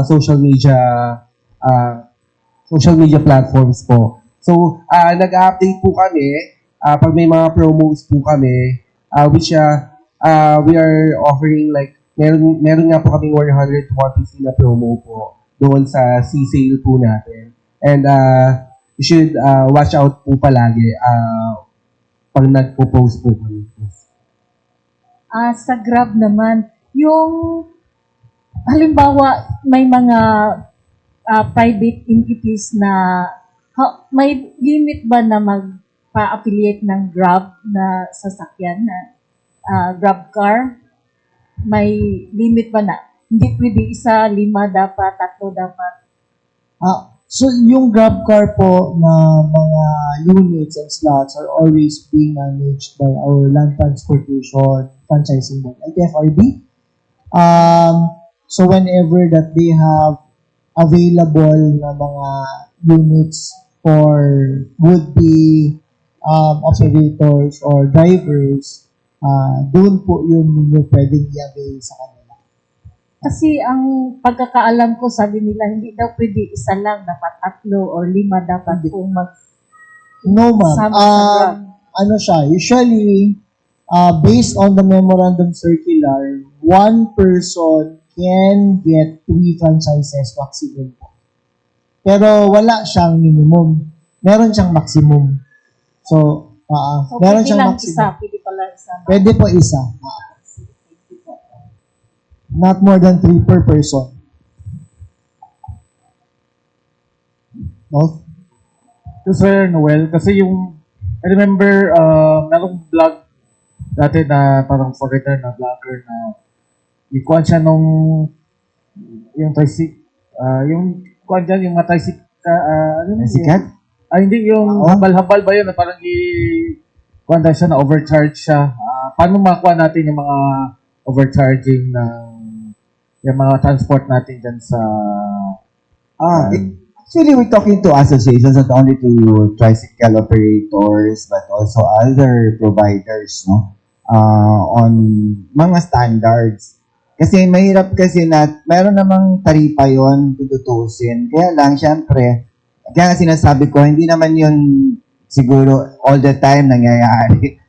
social media platforms po. So, nag-update po kami pag may mga promos po kami which we are offering like, meron nga po kaming 100 to 150 na promo po doon sa C-sale po natin. And you should watch out po palagi pag nagpo-post po kami. Sa Grab naman, yung halimbawa may mga private entities na may limit ba na magpa-affiliate ng Grab na sasakyan na Grab car? May limit ba na? Hindi pwede isa, 5 dapat, 3 dapat. So yung Grab car po na mga units and slots are always being managed by our Land Transportation Franchising Board, LTFRB. So whenever that they have available na mga units for would-be operators or drivers, doon po yung pwedeng i-avail sa kanila. Kasi ang pagkakaalam ko, sabi nila, hindi daw pwede isa lang, dapat 3 or 5 dapat kung No, ma'am. Sama sa Grab. Ano siya, usually, based on the memorandum circular, one person can get 3 franchises maximum po. Pero wala siyang minimum. Meron siyang maximum. So, So, meron pwede siyang lang maximum. isa, pwede pala isa. Pwede po isa. Not more than 3 per person. No? To Sir Noel, kasi yung, I remember, merong vlog dati na parang foreigner na vlogger na ikuan siya nung yung yung kuan dyan, yung ano yun? Sikat? Hindi, yung habal-habal ba yun na parang kuan daw siya na overcharge siya. Paano makuha natin yung mga overcharging ng yung mga transport natin dyan sa Actually, we're talking to associations, not only to tricycle operators, but also other providers, no? On mga standards. Kasi mahirap kasi na, mayroon namang taripa yon kung tutusin. Kaya lang, syempre, kaya sinasabi ko, hindi naman yun siguro all the time nangyayari.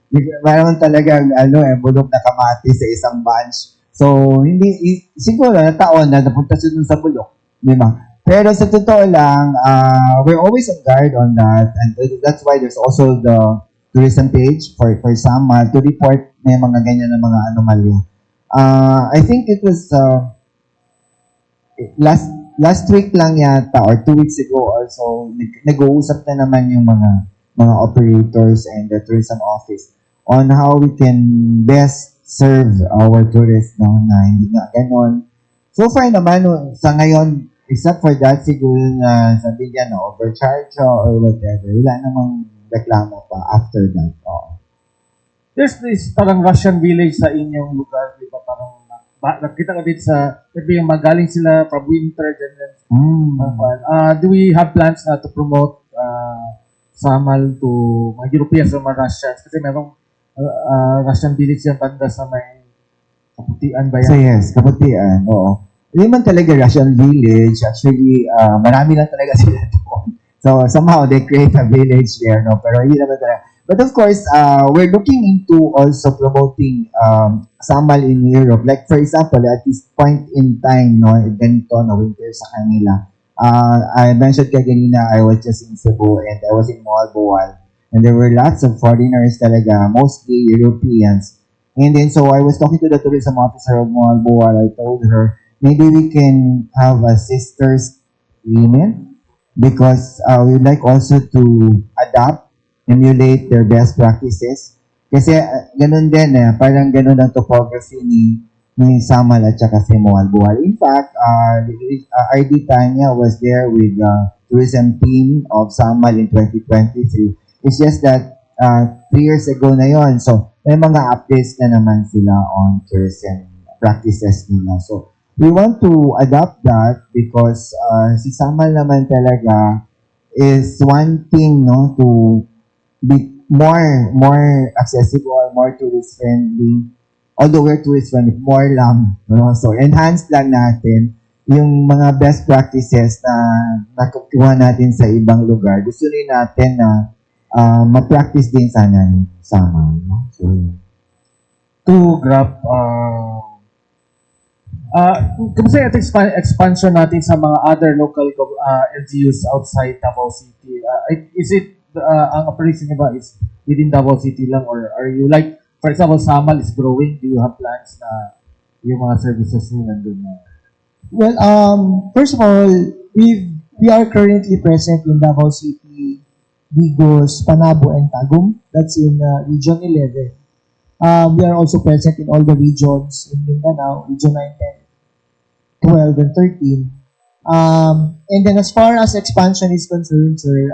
Mayroon talagang, bulok na kamatis sa isang bunch. So, hindi, siguro na taon na napunta siya dun sa bulok. Di ba? Pero sa totoo lang, we're always on guard on that. And that's why there's also the tourism page for Samal to report may mga ganyan na mga anomalya. I think it was last week lang yata or 2 weeks ago also, nag-uusap na naman yung mga operators and the tourism office on how we can best serve our tourists, no, na hindi nga ganon. So far naman, sa ngayon, except for that, siguro na sabi niya, no, overcharge or whatever, wala namang reklamo pa after that. There's this parang Russian village sa inyong lugar, di ba? Parang nakita ka dito sa, maybe yung magaling sila from winter, ganyan. Do we have plans na to promote Samal to mga Europeans or mga Russians? Kasi merong Russian village yung banda sa may Kaputian ba yan? So yes, Kaputian, oo. Hindi man talaga Russian village. Actually, marami lang talaga sila doon. So somehow they create a village there, no? Pero hindi naman talaga. But of course, we're looking into also promoting Samal in Europe. Like for example, at this point in time, no, ganito na winter sa kanila. I mentioned kanina, I was just in Cebu and I was in Moalboal. And there were lots of foreigners talaga, mostly Europeans. And then so I was talking to the tourism officer of Moalboal. I told her, maybe we can have a sisters agreement because we would like also to adapt, emulate their best practices. Kasi ganun din, parang ganun ang topography ni Samal at saka si Moalboal. In fact, RD Tanya was there with the tourism team of Samal in 2023. It's just that 3 years ago na yon. So, may mga updates na naman sila on tourism practices nila. So, we want to adopt that because si Samal naman talaga is wanting, no, to be more accessible, more tourist friendly. Although we're tourist friendly, more lang, no? So, enhance lang natin yung mga best practices na nakukuha natin sa ibang lugar. Gusto rin natin na ma-practice din sana yung Samal, no? So, to Grab, kamusta yung expansion natin sa mga other local LGUs outside Davao City? Is it, ang operation niyo ba is within Davao City lang, or are you like, for example, Samal is growing, do you have plans na yung mga services niyo nandun na? Well, first of all, we are currently present in Davao City, Digos, Panabo, and Tagum. That's in Region 11. We are also present in all the regions in Mindanao, Region 9, 10, 12, and 13. And then as far as expansion is concerned, sir,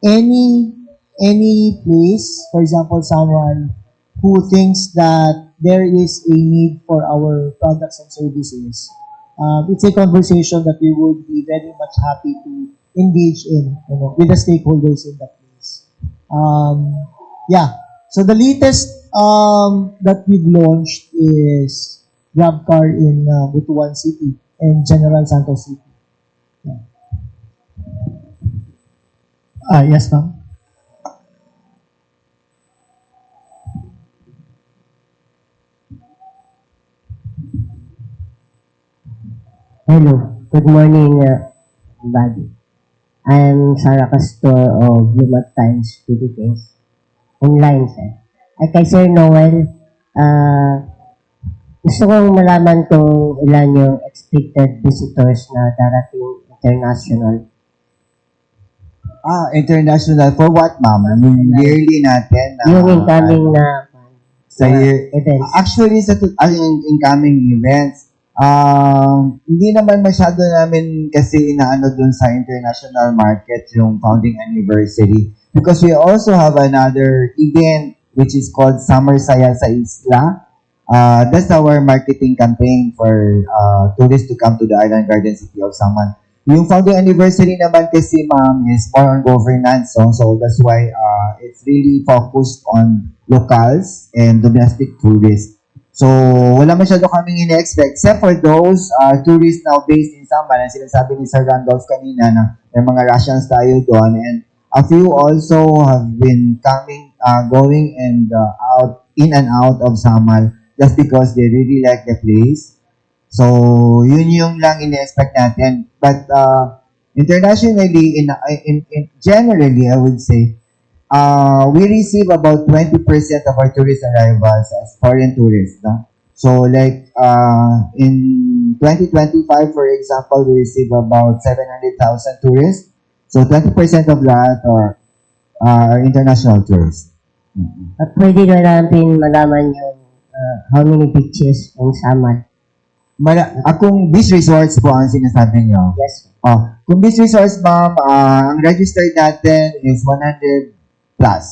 any place, for example, someone who thinks that there is a need for our products and services, it's a conversation that we would be very much happy to engage in, with the stakeholders in that place. Yeah. So the latest that we've launched is GrabCar in Butuan City and General Santos City. Yes, ma'am. Hello, good morning, everybody. I'm Sarah Castor of Lumat Times Philippines. Online, sir. At kay Sir Noel, gusto kong malaman kung ilan yung expected visitors na darating international. International for what, ma'am? I mean, yearly natin. Yung incoming na sa year. events. Actually, sa incoming events, hindi naman masyado namin kasi inaano dun sa international market yung founding anniversary. Because we also have another event which is called Summer Saya sa Isla. That's our marketing campaign for tourists to come to the island garden city of Samal. Yung founding anniversary naman kasi, ma'am, is more on governance. So that's why it's really focused on locals and domestic tourists. So wala masyado kaming ina-expect except for those tourists now based in Samal. Na sinasabi ni Sir Randolph kanina na may mga Russians tayo doon. And a few also have been coming, going and out, in and out of Samal just because they really like the place. So, yun yung lang ina-expect natin. But internationally, generally, I would say, we receive about 20% of our tourist arrivals as foreign tourists. No? So, like, in 2025, for example, we receive about 700,000 tourists. So, 20% of that are international tourists. At pwede na natin malaman yung how many beaches in Samal. Akong beach resorts po ang sinasabi niyo. Yes. Kung beach resorts, ma'am, ang registered natin is 100 plus.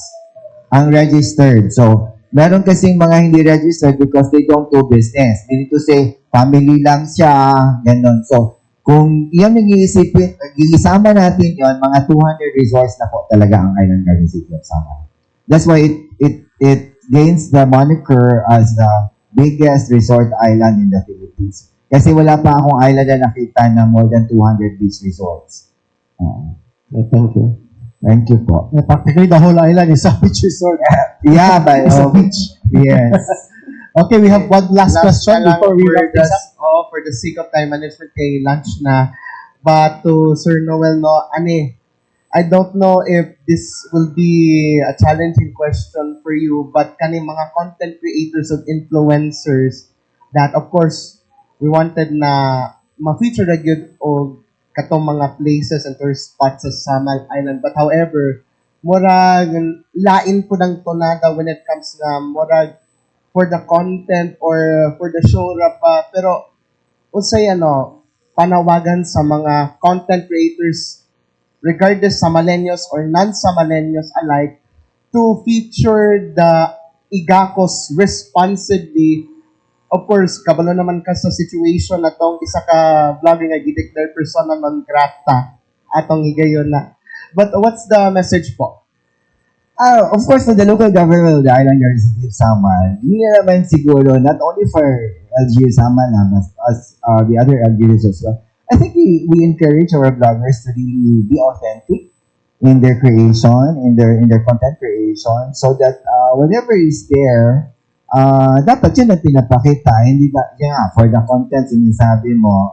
Ang registered. So, meron kasing mga hindi registered because they don't do business. Meaning to say, family lang siya, gano'n. So, kung iyan yung iisama natin yon, mga 200 resorts na po talaga ang Island Garden City of Samal. That's why it gains the moniker as the biggest resort island in the Philippines. Kasi wala pa akong island na nakita na more than 200 beach resorts. Okay, thank you. Thank you po. Practically, the whole island is a beach resort. Yeah, but It's a beach. yes. Okay, we have one last question na lang before we for wrap this up. for the sake of time management kay lunch na. But to Sir Noel, no, I don't know if this will be a challenging question for you, but kani mga content creators and influencers that of course we wanted na ma-feature na gyud o katong mga places and tourist spots sa Samal Island. But however, murag lain po ng tonada when it comes na murag for the content or for the show ra pa. Pero unsay panawagan sa mga content creators regardless Samaleños or non-Samaleños alike to feature the Igacos responsibly. Of course, kabalo naman ka sa situation na tong isa ka vlogger nga gi-declare persona non grata atong higayon na. But what's the message po? Of course, for the local government of the Island Garden City of Samal, hindi na naman siguro, not only for LGU Samal, but as the other LGUs as well. I think we encourage our bloggers to really be authentic in their creation, in their content creation, so that whatever is there, dapat yun ang pinapakita. Hindi for the content, sinasabi mo,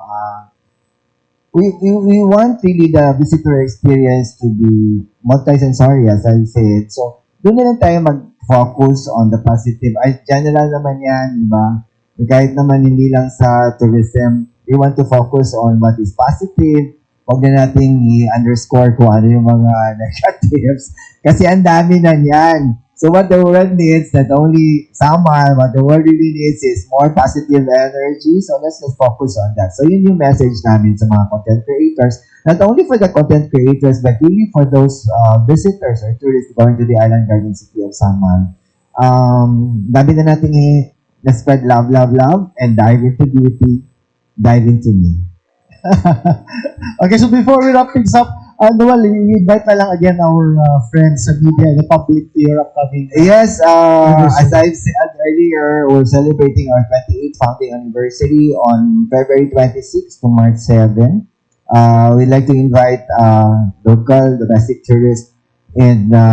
we want really the visitor experience to be multisensory, as I said. So, doon na lang tayo mag-focus on the positive. Ay, general naman yan, di ba? Kahit naman hindi lang sa tourism, we want to focus on what is positive. Huwag na nating i-underscore kung ano yung mga negatives. Kasi ang dami na yan. So what the world needs, not only summer, what the world really needs is more positive energy. So let's just focus on that. So yun yung message namin sa mga content creators. Not only for the content creators, but really for those visitors or tourists going to the island garden city of Samal. Dami na natin let's spread love, love, love, and dive into beauty, dive into me. Okay, so before we wrap things up, Noel, invite na lang again our friends sa media and the public to your upcoming. Yes, as I've said earlier, we're celebrating our 28th founding anniversary on February 26 to March 7. We'd like to invite local, domestic tourists in the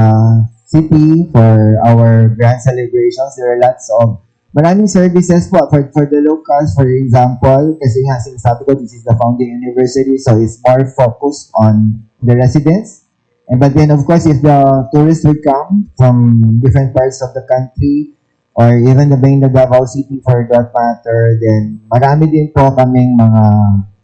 city for our grand celebrations. There are lots of maraming services po for the locals, for example, kasi nga sinasabi ko, this is the founding anniversary, so it's more focused on the residents. But then, of course, if the tourists will come from different parts of the country, or even the Bain Davao City for that matter, then marami din po kaming mga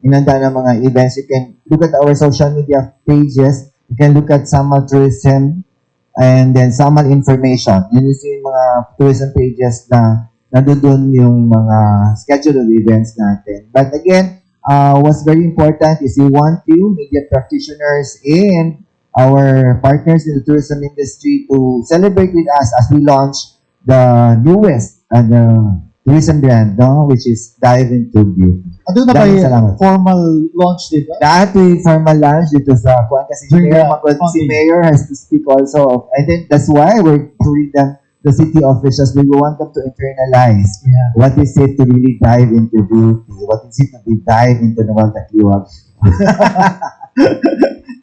inanda na mga events. You can look at our social media pages, you can look at Samal Tourism, and then Samal Information. Yun yung mga tourism pages na nandoon yung mga schedule of events natin. But again, what's very important is we want you, media practitioners and our partners in the tourism industry to celebrate with us as we launch the newest tourism brand, no? Which is Dive Into Beauty. Ano na ba Maraming yung salamat. formal launch dito? Lahat yung formal launch dito sa Kuan kasi si During Mayor, the si Mayor has to speak also. I think that's why we're doing the city officials. We want them to internalize what is it to really dive into beauty, what is it to be dive into the Takiwag.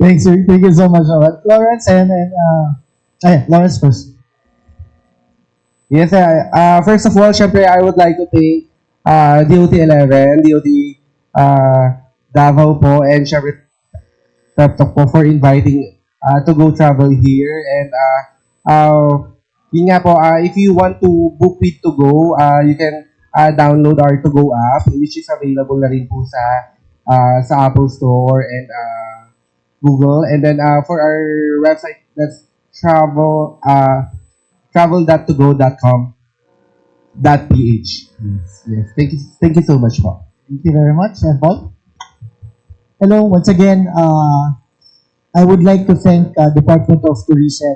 Thanks, sir. Thank you so much, Lawrence, and Lawrence first. Yes, first of all, syempre, I would like to thank DOT11, DOT Davao po, and syempre, Peptalk po for inviting to go travel here. And yun nga po, if you want to book with To Go, you can download our To Go app, which is available na rin po sa Apple Store and Google. And then for our website, that's travel.togo.com.ph. Yes. Thank you so much po. Thank you very much. And Paul? Hello, once again, I would like to thank Department of Tourism,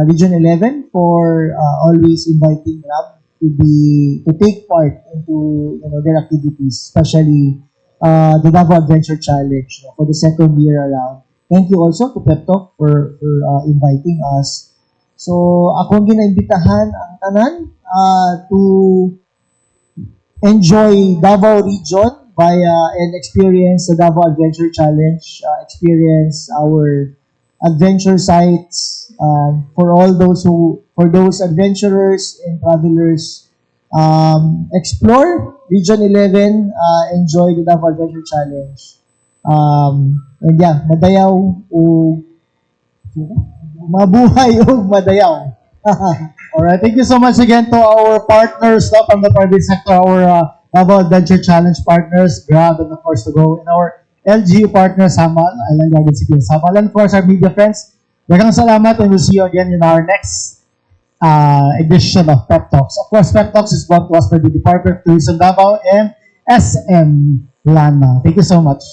Region 11 for always inviting Grab to take part into their activities, especially the Davao Adventure Challenge for the second year around. Thank you also to Peptalk for inviting us. So akong ginaimbitahan ang tanan to enjoy Davao region and experience the Davao Adventure Challenge, experience our adventure sites for those adventurers and travelers. Explore Region 11, enjoy the Davao Adventure Challenge. And yeah, madayaw o mabuhay o madayaw. Alright, thank you so much again to our partners from the private sector, our Davao Adventure Challenge partners, Grab, and of course To Go, and our LGU partners, Samal, Island Garden City of Samal, and of course our media friends. Daghang salamat, and we'll see you again in our next edition of Pep Talks. Of course, Pep Talks is brought to us by the Department of Tourism Davao and SM Lana. Thank you so much.